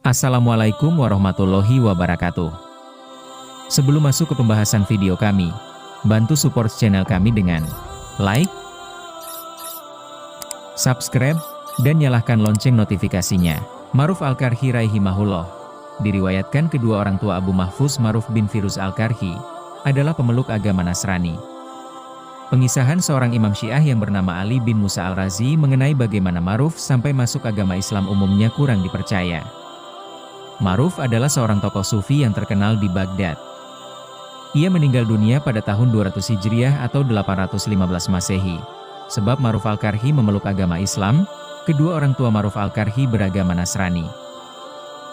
Assalamualaikum warahmatullahi wabarakatuh. Sebelum masuk ke pembahasan video kami, bantu support channel kami dengan like, subscribe, dan nyalakan lonceng notifikasinya. Ma'ruf Al-Qarhi rahimahullah, diriwayatkan kedua orang tua Abu Mahfuz Ma'ruf bin Firuz Al-Qarhi adalah pemeluk agama Nasrani. Pengisahan seorang imam Syiah yang bernama Ali bin Musa Al-Razi mengenai bagaimana Ma'ruf sampai masuk agama Islam umumnya kurang dipercaya. Ma'ruf adalah seorang tokoh sufi yang terkenal di Baghdad. Ia meninggal dunia pada tahun 200 Hijriah atau 815 Masehi. Sebab Ma'ruf Al-Qarhi memeluk agama Islam, kedua orang tua Ma'ruf Al-Qarhi beragama Nasrani.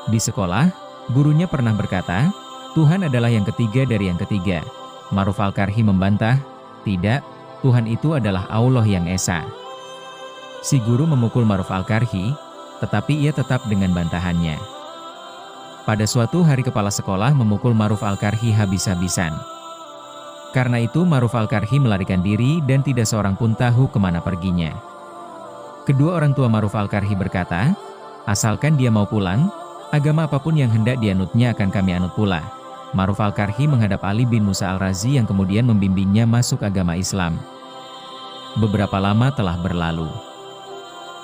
Di sekolah, gurunya pernah berkata, Tuhan adalah yang ketiga dari yang ketiga. Ma'ruf Al-Qarhi membantah, tidak, Tuhan itu adalah Allah yang Esa. Si guru memukul Ma'ruf Al-Qarhi, tetapi ia tetap dengan bantahannya. Pada suatu hari kepala sekolah memukul Ma'ruf Al-Qarhi habis-habisan. Karena itu Ma'ruf Al-Qarhi melarikan diri dan tidak seorang pun tahu kemana perginya. Kedua orang tua Ma'ruf Al-Qarhi berkata, asalkan dia mau pulang, agama apapun yang hendak dianutnya akan kami anut pula. Ma'ruf Al-Qarhi menghadap Ali bin Musa Al-Razi yang kemudian membimbingnya masuk agama Islam. Beberapa lama telah berlalu.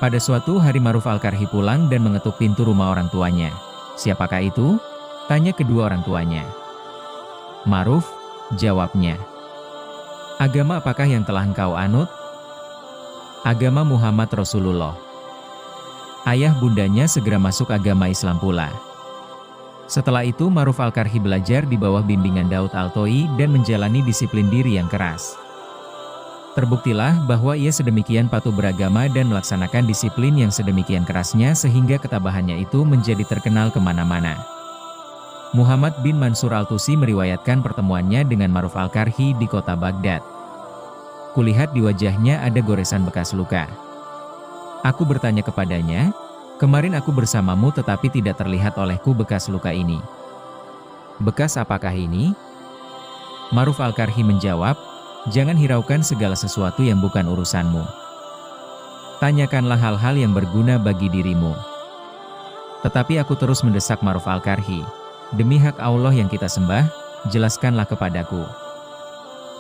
Pada suatu hari Ma'ruf Al-Qarhi pulang dan mengetuk pintu rumah orang tuanya. Siapakah itu? Tanya kedua orang tuanya. Ma'ruf, jawabnya. Agama apakah yang telah engkau anut? Agama Muhammad Rasulullah. Ayah bundanya segera masuk agama Islam pula. Setelah itu Ma'ruf Al-Qarhi belajar di bawah bimbingan Daud Al-Toi dan menjalani disiplin diri yang keras. Terbuktilah bahwa ia sedemikian patuh beragama dan melaksanakan disiplin yang sedemikian kerasnya sehingga ketabahannya itu menjadi terkenal kemana-mana. Muhammad bin Mansur Al-Tusi meriwayatkan pertemuannya dengan Ma'ruf Al-Qarhi di kota Baghdad. Kulihat di wajahnya ada goresan bekas luka. Aku bertanya kepadanya, kemarin aku bersamamu tetapi tidak terlihat olehku bekas luka ini. Bekas apakah ini? Ma'ruf Al-Qarhi menjawab, jangan hiraukan segala sesuatu yang bukan urusanmu. Tanyakanlah hal-hal yang berguna bagi dirimu. Tetapi aku terus mendesak Ma'ruf Al-Qarhi, demi hak Allah yang kita sembah, jelaskanlah kepadaku.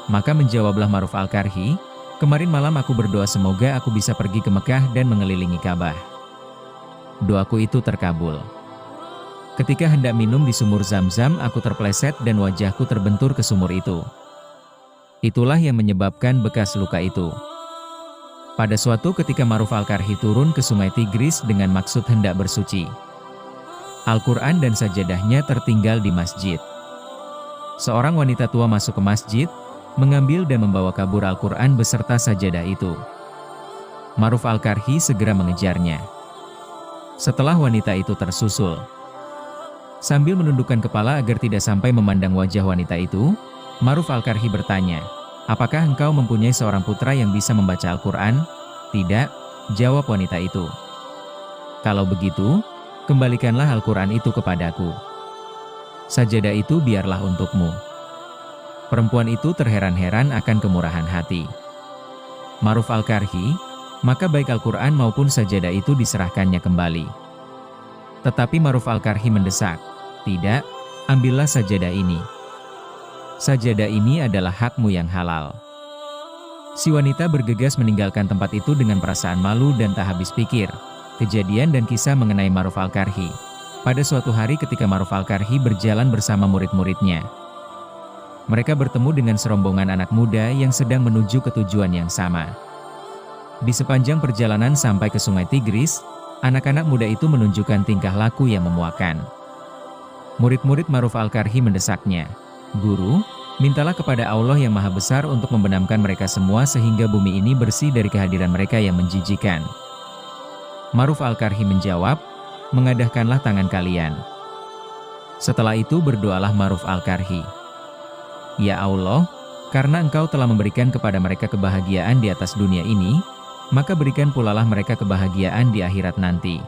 Maka menjawablah Ma'ruf Al-Qarhi, kemarin malam aku berdoa semoga aku bisa pergi ke Mekah dan mengelilingi Ka'bah. Doaku itu terkabul. Ketika hendak minum di sumur Zam-Zam, aku terpleset dan wajahku terbentur ke sumur itu. Itulah yang menyebabkan bekas luka itu. Pada suatu ketika Ma'ruf Al-Qarhi turun ke sungai Tigris dengan maksud hendak bersuci. Al-Quran dan sajadahnya tertinggal di masjid. Seorang wanita tua masuk ke masjid, mengambil dan membawa kabur Al-Quran beserta sajadah itu. Ma'ruf Al-Qarhi segera mengejarnya. Setelah wanita itu tersusul, sambil menundukkan kepala agar tidak sampai memandang wajah wanita itu, Ma'ruf Al-Qarhi bertanya, apakah engkau mempunyai seorang putra yang bisa membaca Al-Quran? Tidak, jawab wanita itu. Kalau begitu, kembalikanlah Al-Quran itu kepadaku. Sajadah itu biarlah untukmu. Perempuan itu terheran-heran akan kemurahan hati Ma'ruf Al-Qarhi, maka baik Al-Quran maupun sajadah itu diserahkannya kembali. Tetapi Ma'ruf Al-Qarhi mendesak, tidak, ambillah sajadah ini. Sajadah ini adalah hakmu yang halal. Si wanita bergegas meninggalkan tempat itu dengan perasaan malu dan tak habis pikir. Kejadian dan kisah mengenai Ma'ruf Al-Qarhi. Pada suatu hari ketika Ma'ruf Al-Qarhi berjalan bersama murid-muridnya. Mereka bertemu dengan serombongan anak muda yang sedang menuju ke tujuan yang sama. Di sepanjang perjalanan sampai ke sungai Tigris, anak-anak muda itu menunjukkan tingkah laku yang memuakkan. Murid-murid Ma'ruf Al-Qarhi mendesaknya. Guru, mintalah kepada Allah yang Maha Besar untuk membenamkan mereka semua sehingga bumi ini bersih dari kehadiran mereka yang menjijikan. Ma'ruf Al-Qarhi menjawab, mengadahkanlah tangan kalian. Setelah itu berdoalah Ma'ruf Al-Qarhi. Ya Allah, karena Engkau telah memberikan kepada mereka kebahagiaan di atas dunia ini, maka berikan pulalah mereka kebahagiaan di akhirat nanti.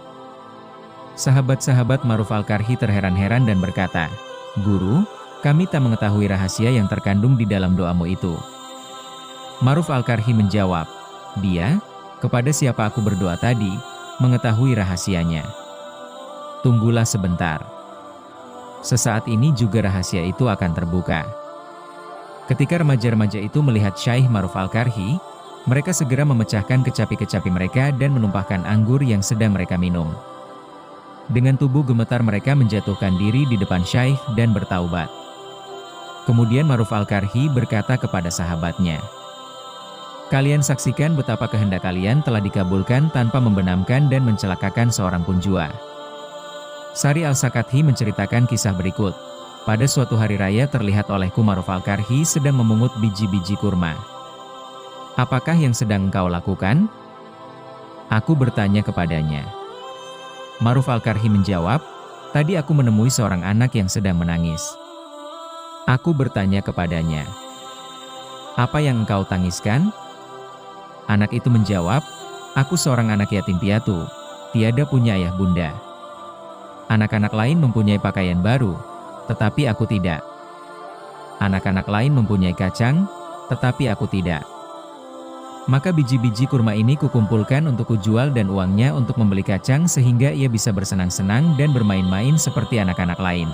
Sahabat-sahabat Ma'ruf Al-Qarhi terheran-heran dan berkata, Guru, kami tak mengetahui rahasia yang terkandung di dalam doamu itu. Ma'ruf Al-Qarhi menjawab, dia, kepada siapa aku berdoa tadi, mengetahui rahasianya. Tunggulah sebentar. Sesaat ini juga rahasia itu akan terbuka. Ketika remaja-remaja itu melihat Syekh Ma'ruf Al-Karhi, mereka segera memecahkan kecapi-kecapi mereka dan menumpahkan anggur yang sedang mereka minum. Dengan tubuh gemetar mereka menjatuhkan diri di depan Syekh dan bertaubat. Kemudian Ma'ruf Al-Karhi berkata kepada sahabatnya, "Kalian saksikan betapa kehendak kalian telah dikabulkan tanpa membenamkan dan mencelakakan seorang pun jua." Sari Al-Sakathi menceritakan kisah berikut. Pada suatu hari raya terlihat olehku Ma'ruf Al-Karhi sedang memungut biji-biji kurma. "Apakah yang sedang engkau lakukan?" Aku bertanya kepadanya. Ma'ruf Al-Karhi menjawab, "Tadi aku menemui seorang anak yang sedang menangis." Aku bertanya kepadanya, "Apa yang engkau tangiskan?" Anak itu menjawab, "Aku seorang anak yatim piatu, tiada punya ayah bunda. Anak-anak lain mempunyai pakaian baru, tetapi aku tidak. Anak-anak lain mempunyai kacang, tetapi aku tidak. Maka biji-biji kurma ini kukumpulkan untuk kujual dan uangnya untuk membeli kacang sehingga ia bisa bersenang-senang dan bermain-main seperti anak-anak lain."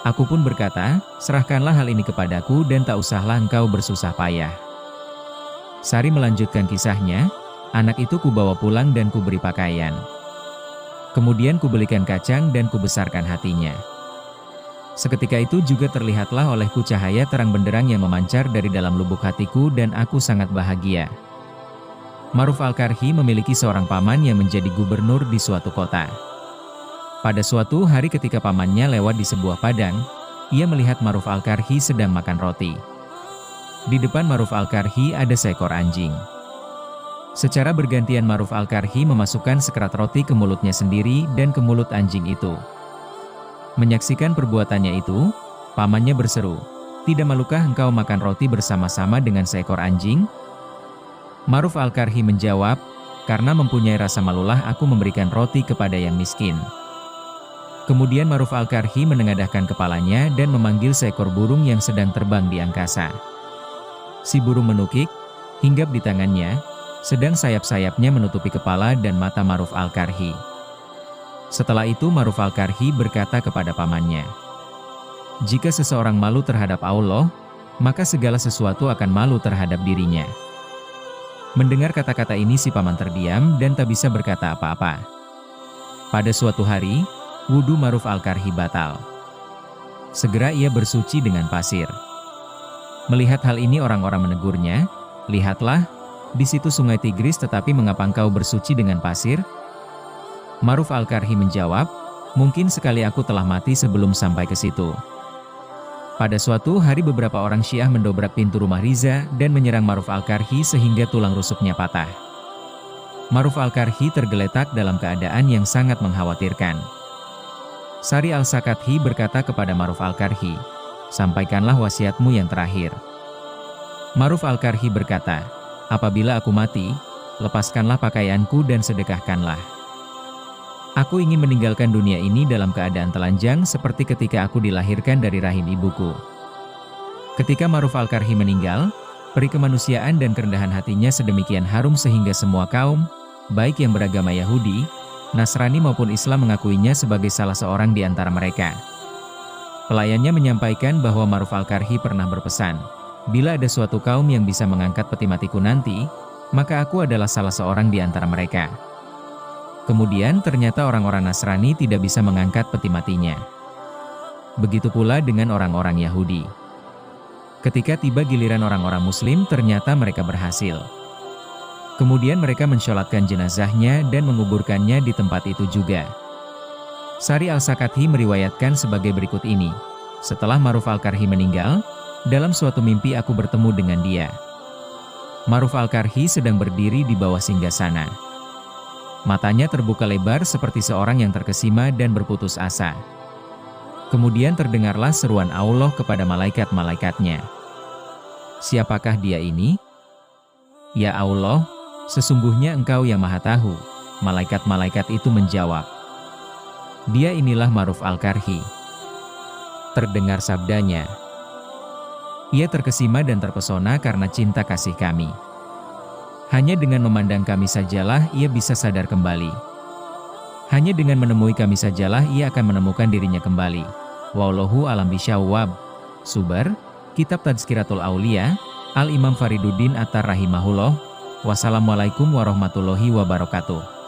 Aku pun berkata, "Serahkanlah hal ini kepadaku dan tak usahlah engkau bersusah payah." Sari melanjutkan kisahnya, "Anak itu kubawa pulang dan kuberi pakaian. Kemudian kubelikan kacang dan kubesarkan hatinya. Seketika itu juga terlihatlah olehku cahaya terang benderang yang memancar dari dalam lubuk hatiku dan aku sangat bahagia." Ma'ruf Al-Karhi memiliki seorang paman yang menjadi gubernur di suatu kota. Pada suatu hari ketika pamannya lewat di sebuah padang, ia melihat Ma'ruf Al-Karhi sedang makan roti. Di depan Ma'ruf Al-Karhi ada seekor anjing. Secara bergantian Ma'ruf Al-Karhi memasukkan sekerat roti ke mulutnya sendiri dan ke mulut anjing itu. Menyaksikan perbuatannya itu, pamannya berseru, "Tidak malukah engkau makan roti bersama-sama dengan seekor anjing?" Ma'ruf Al-Karhi menjawab, "Karena mempunyai rasa malulah aku memberikan roti kepada yang miskin." Kemudian Ma'ruf Al-Karhi menengadahkan kepalanya dan memanggil seekor burung yang sedang terbang di angkasa. Si burung menukik, hinggap di tangannya, sedang sayap-sayapnya menutupi kepala dan mata Ma'ruf Al-Karhi. Setelah itu Ma'ruf Al-Karhi berkata kepada pamannya, "Jika seseorang malu terhadap Allah, maka segala sesuatu akan malu terhadap dirinya." Mendengar kata-kata ini si paman terdiam dan tak bisa berkata apa-apa. Pada suatu hari, wudu Ma'ruf Al-Karhi batal. Segera ia bersuci dengan pasir. Melihat hal ini orang-orang menegurnya, "Lihatlah, di situ sungai Tigris tetapi mengapa engkau bersuci dengan pasir?" Ma'ruf Al-Karhi menjawab, "Mungkin sekali aku telah mati sebelum sampai ke situ." Pada suatu hari beberapa orang Syiah mendobrak pintu rumah Riza dan menyerang Ma'ruf Al-Karhi sehingga tulang rusuknya patah. Ma'ruf Al-Karhi tergeletak dalam keadaan yang sangat mengkhawatirkan. Sari Al-Sakathi berkata kepada Ma'ruf Al-Karhi, "Sampaikanlah wasiatmu yang terakhir." Ma'ruf Al-Karhi berkata, "Apabila aku mati, lepaskanlah pakaianku dan sedekahkanlah. Aku ingin meninggalkan dunia ini dalam keadaan telanjang seperti ketika aku dilahirkan dari rahim ibuku." Ketika Ma'ruf Al-Karhi meninggal, peri kemanusiaan dan kerendahan hatinya sedemikian harum sehingga semua kaum, baik yang beragama Yahudi, Nasrani maupun Islam mengakuinya sebagai salah seorang di antara mereka. Pelayannya menyampaikan bahwa Ma'ruf Al-Karhi pernah berpesan, "Bila ada suatu kaum yang bisa mengangkat peti matiku nanti, maka aku adalah salah seorang di antara mereka." Kemudian ternyata orang-orang Nasrani tidak bisa mengangkat peti matinya. Begitu pula dengan orang-orang Yahudi. Ketika tiba giliran orang-orang Muslim, ternyata mereka berhasil. Kemudian mereka mensholatkan jenazahnya dan menguburkannya di tempat itu juga. Sari Al-Sakathi meriwayatkan sebagai berikut ini, "Setelah Ma'ruf Al-Karhi meninggal, dalam suatu mimpi aku bertemu dengan dia. Ma'ruf Al-Karhi sedang berdiri di bawah singgasana. Matanya terbuka lebar seperti seorang yang terkesima dan berputus asa. Kemudian terdengarlah seruan Allah kepada malaikat-malaikatnya. Siapakah dia ini? Ya Allah, sesungguhnya Engkau yang Maha Tahu. Malaikat-malaikat itu menjawab, dia inilah Ma'ruf Al-Karhi. Terdengar sabdanya. Ia terkesima dan terpesona karena cinta kasih kami. Hanya dengan memandang kami sajalah ia bisa sadar kembali. Hanya dengan menemui kami sajalah ia akan menemukan dirinya kembali. Wallahu a'lam bishawab. Subar, Kitab Tazkiratul Aulia, Al-Imam Fariduddin Attar rahimahullah. Wassalamualaikum warahmatullahi wabarakatuh.